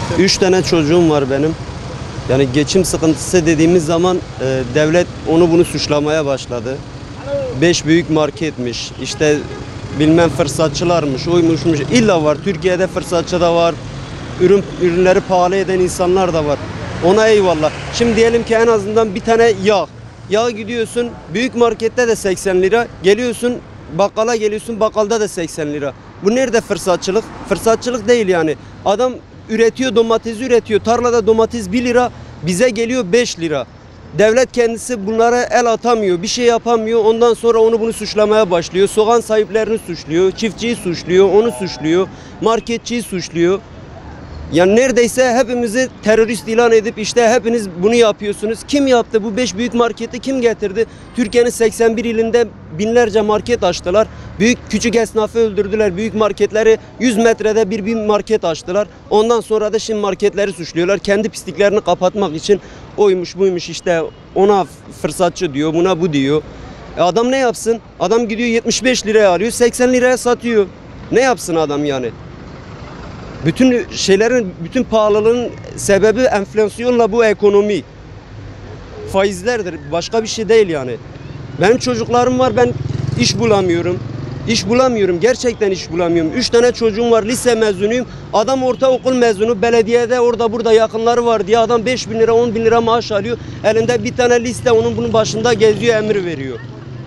maalesef. 3 tane çocuğum var benim. Yani geçim sıkıntısı dediğimiz zaman devlet onu bunu suçlamaya başladı. 5 büyük marketmiş, işte bilmem fırsatçılarmış, oymuşmuş. İlla var. Türkiye'de fırsatçı da var. Ürünleri pahalı eden insanlar da var. Ona eyvallah. Şimdi diyelim ki en azından bir tane yağ. Yağ gidiyorsun büyük markette de 80 lira. Geliyorsun bakkala geliyorsun bakkalda da 80 lira. Bu nerede fırsatçılık? Fırsatçılık değil yani. Adam üretiyor, domatesi üretiyor. Tarlada domates 1 lira, bize geliyor 5 lira. Devlet kendisi bunlara el atamıyor, bir şey yapamıyor. Ondan sonra onu bunu suçlamaya başlıyor. Soğan sahiplerini suçluyor, çiftçiyi suçluyor, onu suçluyor, marketçiyi suçluyor. Yani neredeyse hepimizi terörist ilan edip işte hepiniz bunu yapıyorsunuz. Kim yaptı? Bu 5 büyük marketi kim getirdi? Türkiye'nin 81 ilinde binlerce market açtılar. Büyük küçük esnafı öldürdüler. Büyük marketleri 100 metrede bir market açtılar. Ondan sonra da şimdi marketleri suçluyorlar. Kendi pisliklerini kapatmak için oymuş buymuş işte ona fırsatçı diyor, buna bu diyor. Adam ne yapsın? Adam gidiyor 75 liraya alıyor, 80 liraya satıyor. Ne yapsın adam yani? Bütün şeylerin, bütün pahalılığın sebebi enflasyonla bu ekonomi. Faizlerdir. Başka bir şey değil yani. Benim çocuklarım var, ben iş bulamıyorum. İş bulamıyorum. Gerçekten iş bulamıyorum. 3 tane çocuğum var, lise mezunuyum. Adam ortaokul mezunu, belediyede orada burada yakınları var diye adam 5 bin lira 10 bin lira maaş alıyor. Elinde bir tane liste onun bunun başında geziyor, emir veriyor.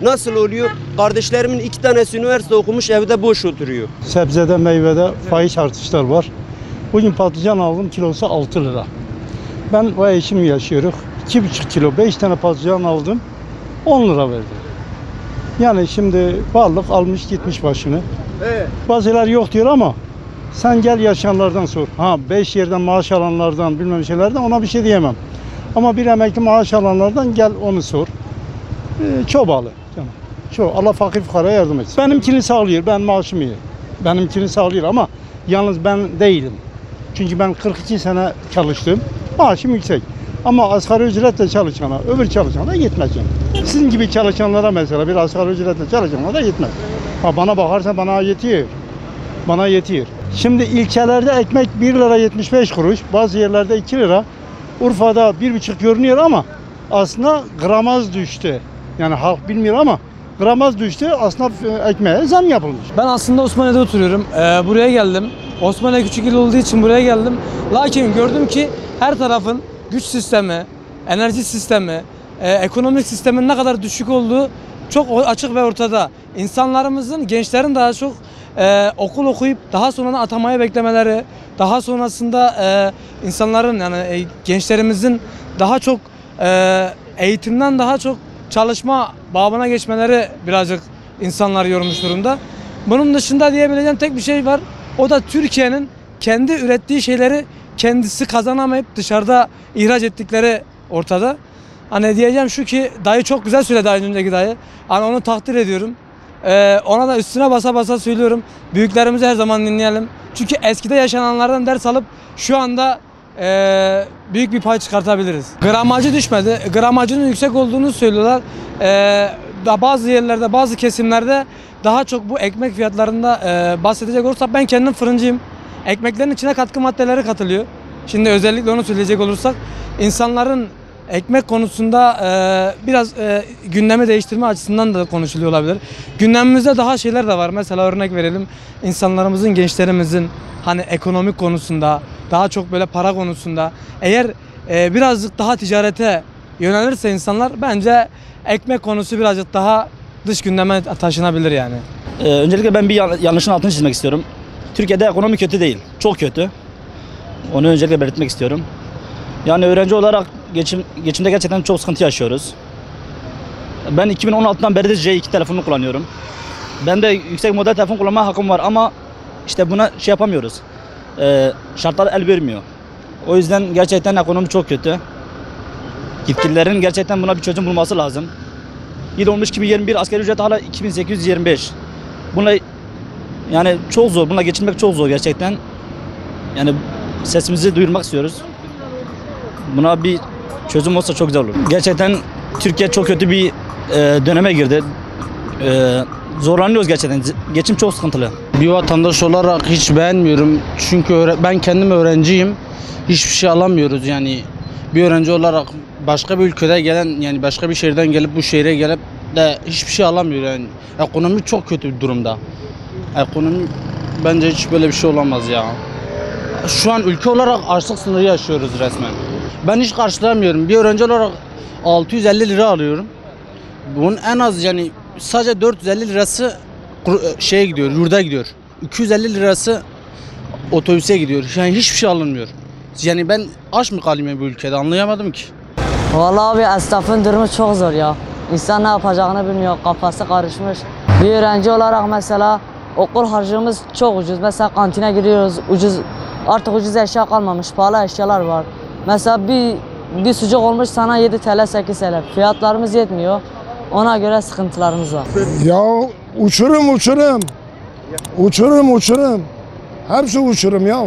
Nasıl oluyor? Kardeşlerimin 2 tanesi üniversite okumuş, evde boş oturuyor. Sebzede, meyvede fahiş artışlar var. Bugün patlıcan aldım, kilosu 6 lira. Ben ve eşim yaşıyoruz. 2,5 kilo, 5 tane patlıcan aldım, 10 lira verdi. Yani şimdi varlık almış gitmiş başını. Evet. Bazıları yok diyor ama sen gel yaşayanlardan sor. 5 yerden maaş alanlardan bilmem şeylerden ona bir şey diyemem. Ama bir emekli maaş alanlardan gel onu sor. Çok bağlı. Çok. Allah fakir fukaraya yardım etsin. Benimkini sağlıyor, ben maaşımı yiyorum. Benimkini sağlıyor ama yalnız ben değilim. Çünkü ben 42 sene çalıştım, maaşım yüksek. Ama asgari ücretle çalışana, öbür çalışana gitmez yani. Sizin gibi çalışanlara mesela bir asgari ücretle çalışana da gitmez. Bana bakarsa bana yetiyor. Bana yetiyor. Şimdi ilçelerde ekmek 1 lira 75 kuruş, bazı yerlerde 2 lira. Urfa'da 1,5 görünüyor ama aslında gramaj düştü. Yani halk bilmiyor ama gramaj düştü, aslında ekmeğe zam yapılmış. Ben aslında Osmaniye'de oturuyorum. Buraya geldim. Osmaniye küçük il olduğu için buraya geldim. Lakin gördüm ki her tarafın güç sistemi, enerji sistemi, ekonomik sistemin ne kadar düşük olduğu çok açık ve ortada. İnsanlarımızın, gençlerin daha çok okul okuyup daha sonra atamayı beklemeleri, daha sonrasında insanların yani gençlerimizin daha çok eğitimden daha çok çalışma babına geçmeleri birazcık insanlar yormuş durumda. Bunun dışında diyebileceğim tek bir şey var. O da Türkiye'nin kendi ürettiği şeyleri kendisi kazanamayıp dışarıda ihraç ettikleri ortada. Hani diyeceğim şu ki dayı çok güzel söyledi az önceki dayı. Hani onu takdir ediyorum. Ona da üstüne basa basa söylüyorum. Büyüklerimizi her zaman dinleyelim. Çünkü eskide yaşananlardan ders alıp şu anda büyük bir pay çıkartabiliriz. Gramajı düşmedi. Gramajının yüksek olduğunu söylüyorlar. Bazı yerlerde, bazı kesimlerde daha çok bu ekmek fiyatlarında bahsedecek olursak ben kendim fırıncıyım. Ekmeklerin içine katkı maddeleri katılıyor. Şimdi özellikle onu söyleyecek olursak insanların ekmek konusunda biraz gündemi değiştirme açısından da konuşuluyor olabilir. Gündemimizde daha şeyler de var. Mesela örnek verelim. İnsanlarımızın, gençlerimizin hani ekonomik konusunda, daha çok böyle para konusunda eğer birazcık daha ticarete yönelirse insanlar bence ekmek konusu birazcık daha dış gündeme taşınabilir yani. Öncelikle ben bir yanlışın altını çizmek istiyorum. Türkiye'de ekonomi kötü değil, çok kötü. Onu öncelikle belirtmek istiyorum. Yani öğrenci olarak geçimde gerçekten çok sıkıntı yaşıyoruz. Ben 2016'dan beridir J2 telefonu kullanıyorum. Ben de yüksek model telefon kullanma hakkım var ama işte buna şey yapamıyoruz. Şartlar el vermiyor. O yüzden gerçekten ekonomi çok kötü. Yetkililerin gerçekten buna bir çözüm bulması lazım. Yıl olmuş 2021, asgari ücret hala 2825. Bununla yani çok zor, bununla geçinmek çok zor gerçekten. Yani sesimizi duyurmak istiyoruz. Buna bir çözüm olsa çok güzel olur. Gerçekten Türkiye çok kötü bir döneme girdi. Zorlanıyoruz gerçekten. Geçim çok sıkıntılı. Bir vatandaş olarak hiç beğenmiyorum. Çünkü ben kendim öğrenciyim. hiçbir şey alamıyoruz yani. Bir öğrenci olarak başka bir ülkede gelen, yani başka bir şehirden gelip bu şehre gelip de hiçbir şey alamıyor yani. Ekonomi çok kötü bir durumda. Ekonomi bence hiç böyle bir şey olamaz ya. Şu an ülke olarak açlık sınırı yaşıyoruz resmen. Ben hiç karşılamıyorum. Bir öğrenci olarak 650 lira alıyorum. Bunun en az yani sadece 450 lirası şeye gidiyor, yurda gidiyor. 250 lirası otobüse gidiyor. Yani hiçbir şey alınmıyor. Yani ben aç mı kalayım ya bu ülkede, anlayamadım ki. Vallahi abi esnafın durumu çok zor ya. İnsan ne yapacağını bilmiyor, kafası karışmış. Bir öğrenci olarak mesela okul harcımız çok ucuz. Mesela kantine giriyoruz, artık ucuz eşya kalmamış, pahalı eşyalar var. Mesela bir sucuk olmuş sana 7 TL 8 TL. Fiyatlarımız yetmiyor. Ona göre sıkıntılarımız var. Ya uçurum. Hepsi uçurum ya.